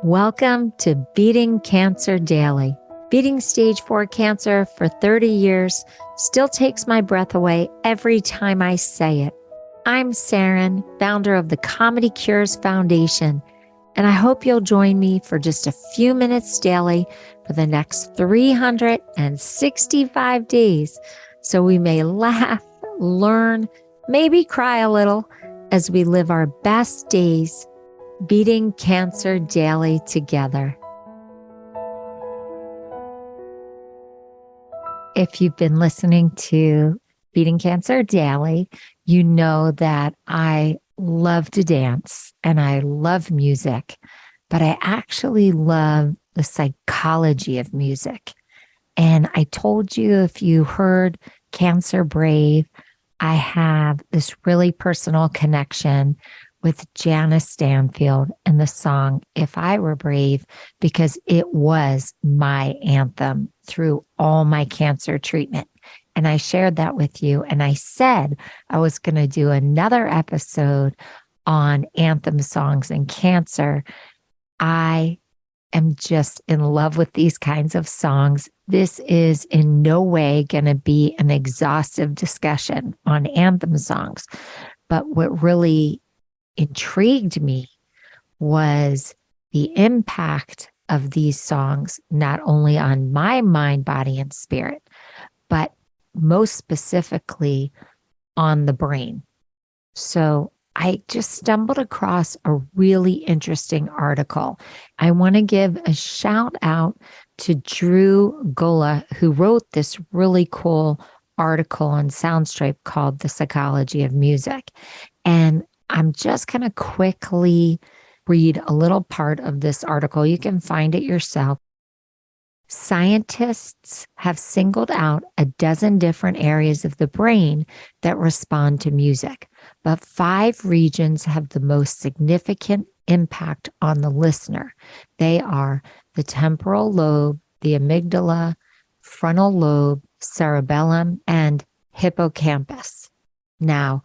Welcome to Beating Cancer Daily. Beating stage 4 cancer for 30 years still takes my breath away every time I say it. I'm Saranne, founder of the Comedy Cures Foundation, and I hope you'll join me for just a few minutes daily for the next 365 days so we may laugh, learn, maybe cry a little as we live our best days beating cancer daily together. If you've been listening to Beating Cancer Daily, you know that I love to dance and I love music, but I actually love the psychology of music. And I told you, if you heard Cancer Brave, I have this really personal connection with Janice Stanfield and the song If I Were Brave, because it was my anthem through all my cancer treatment. And I shared that with you. And I said I was going to do another episode on anthem songs and cancer. I am just in love with these kinds of songs. This is in no way going to be an exhaustive discussion on anthem songs. But what really intrigued me was the impact of these songs, not only on my mind, body, and spirit, but most specifically on the brain. So I just stumbled across a really interesting article. I want to give a shout out to Drew Gulla, who wrote this really cool article on Soundstripe called The Psychology of Music. And I'm just going to quickly read a little part of this article. You can find it yourself. Scientists have singled out a dozen different areas of the brain that respond to music, but 5 regions have the most significant impact on the listener. They are the temporal lobe, the amygdala, frontal lobe, cerebellum, and hippocampus. Now,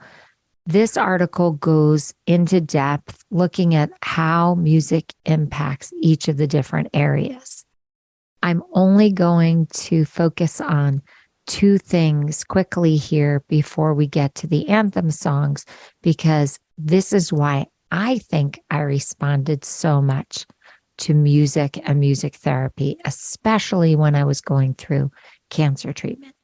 this article goes into depth looking at how music impacts each of the different areas. I'm only going to focus on 2 things quickly here before we get to the anthem songs, because this is why I think I responded so much to music and music therapy, especially when I was going through cancer treatment.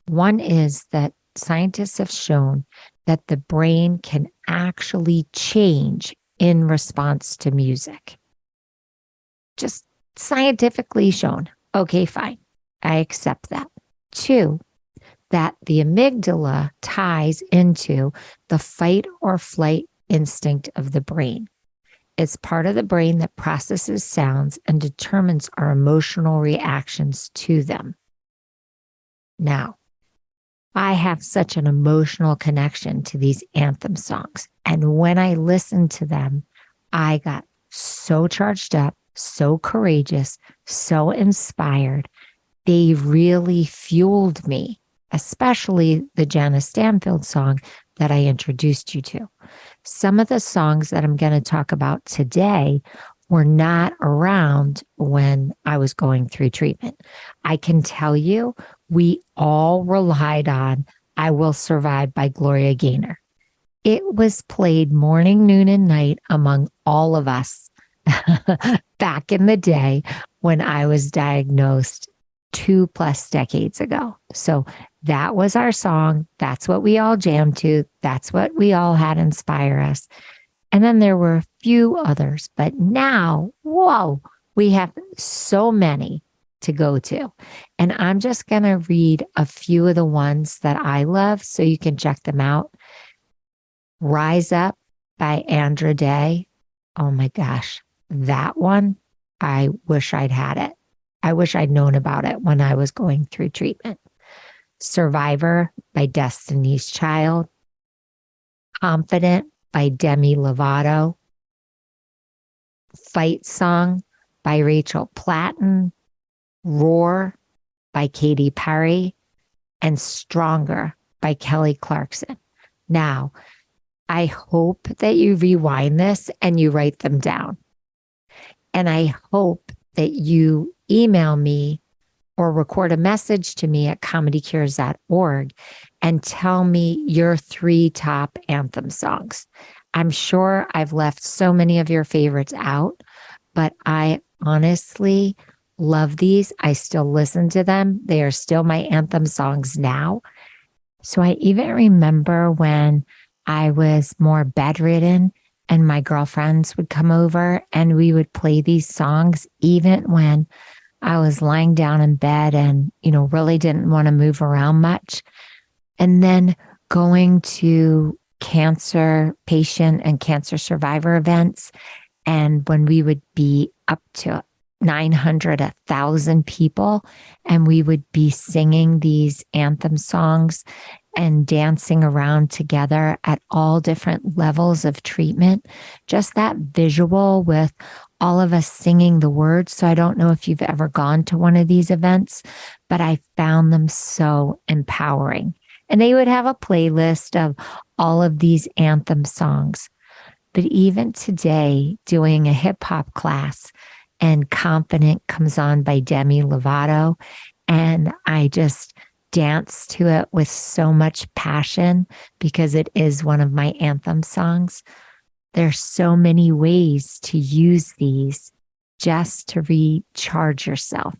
One is that scientists have shown that the brain can actually change in response to music. Just scientifically shown. Okay, fine. I accept that. 2, that the amygdala ties into the fight or flight instinct of the brain. It's part of the brain that processes sounds and determines our emotional reactions to them. Now, I have such an emotional connection to these anthem songs. And when I listened to them, I got so charged up, so courageous, so inspired. They really fueled me, especially the Janice Stanfield song that I introduced you to. Some of the songs that I'm going to talk about today were not around when I was going through treatment. I can tell you, we all relied on I Will Survive by Gloria Gaynor. It was played morning, noon, and night among all of us back in the day when I was diagnosed 2+ decades ago. So that was our song. That's what we all jammed to. That's what we all had inspire us. And then there were a few others, but now, whoa, we have so many to go to. And I'm just going to read a few of the ones that I love so you can check them out. Rise Up by Andra Day. Oh my gosh, that one, I wish I'd had it. I wish I'd known about it when I was going through treatment. Survivor by Destiny's Child. Confident by Demi Lovato. Fight Song by Rachel Platten. Roar by Katy Perry. And Stronger by Kelly Clarkson. Now, I hope that you rewind this and you write them down. And I hope that you email me or record a message to me at comedycures.org and tell me your 3 top anthem songs. I'm sure I've left so many of your favorites out, but I honestly love these. I still listen to them. They are still my anthem songs now. So I even remember when I was more bedridden and my girlfriends would come over and we would play these songs even when I was lying down in bed and, really didn't want to move around much. And then going to cancer patient and cancer survivor events. And when we would be up to 900, 1,000 people, and we would be singing these anthem songs and dancing around together at all different levels of treatment. Just that visual with all of us singing the words. So I don't know if you've ever gone to one of these events, but I found them so empowering. And they would have a playlist of all of these anthem songs. But even today, doing a hip hop class, and Confident comes on by Demi Lovato, and I just dance to it with so much passion because it is one of my anthem songs. There's so many ways to use these just to recharge yourself.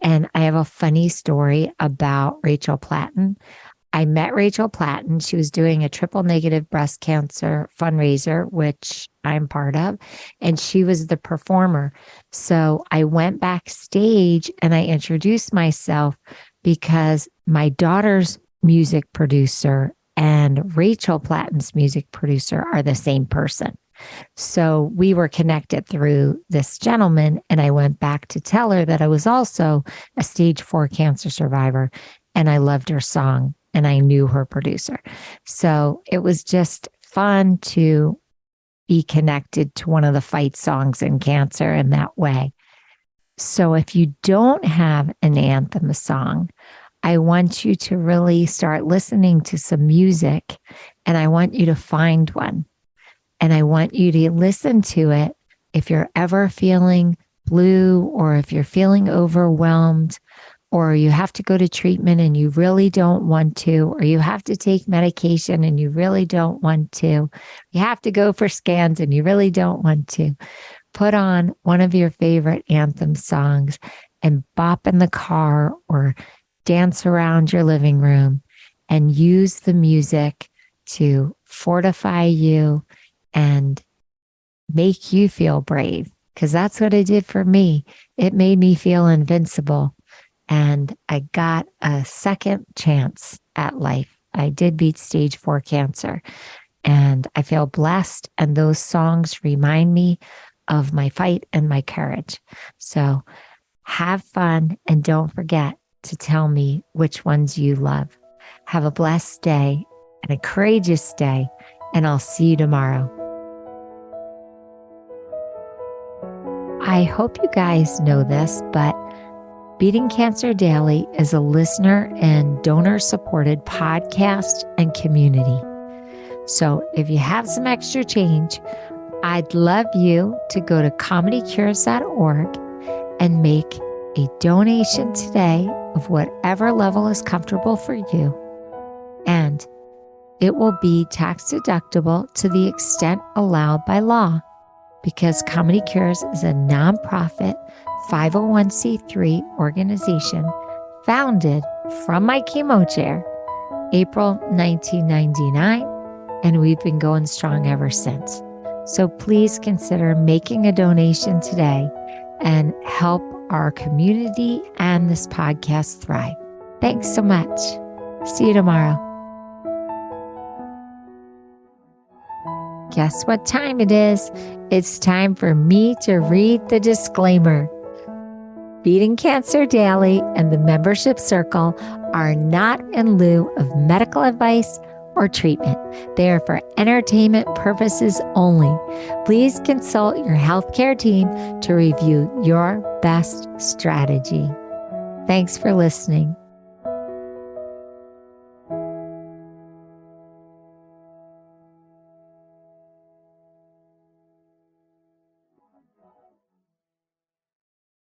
And I have a funny story about Rachel Platten. I met Rachel Platten. She was doing a triple negative breast cancer fundraiser, which I'm part of, and she was the performer. So I went backstage and I introduced myself because my daughter's music producer and Rachel Platten's music producer are the same person. So we were connected through this gentleman, and I went back to tell her that I was also a stage 4 cancer survivor, and I loved her song, and I knew her producer. So it was just fun to be connected to one of the fight songs in cancer in that way. So if you don't have an anthem song, I want you to really start listening to some music, and I want you to find one. And I want you to listen to it if you're ever feeling blue, or if you're feeling overwhelmed, or you have to go to treatment and you really don't want to, or you have to take medication and you really don't want to, you have to go for scans and you really don't want to. Put on one of your favorite anthem songs and bop in the car or dance around your living room and use the music to fortify you and make you feel brave, because that's what it did for me. It made me feel invincible, and I got a second chance at life. I did beat stage 4 cancer, and I feel blessed, and those songs remind me of my fight and my courage. So have fun, and don't forget to tell me which ones you love. Have a blessed day and a courageous day, and I'll see you tomorrow. I hope you guys know this, but Beating Cancer Daily is a listener and donor-supported podcast and community. So if you have some extra change, I'd love you to go to comedycures.org and make a donation today of whatever level is comfortable for you. And it will be tax deductible to the extent allowed by law, because Comedy Cures is a nonprofit 501c3 organization founded from my chemo chair, April 1999, and we've been going strong ever since. So please consider making a donation today and help our community and this podcast thrive. Thanks so much. See you tomorrow. Guess what time it is? It's time for me to read the disclaimer. Beating Cancer Daily and the membership circle are not in lieu of medical advice or treatment. They are for entertainment purposes only. Please consult your healthcare team to review your best strategy. Thanks for listening.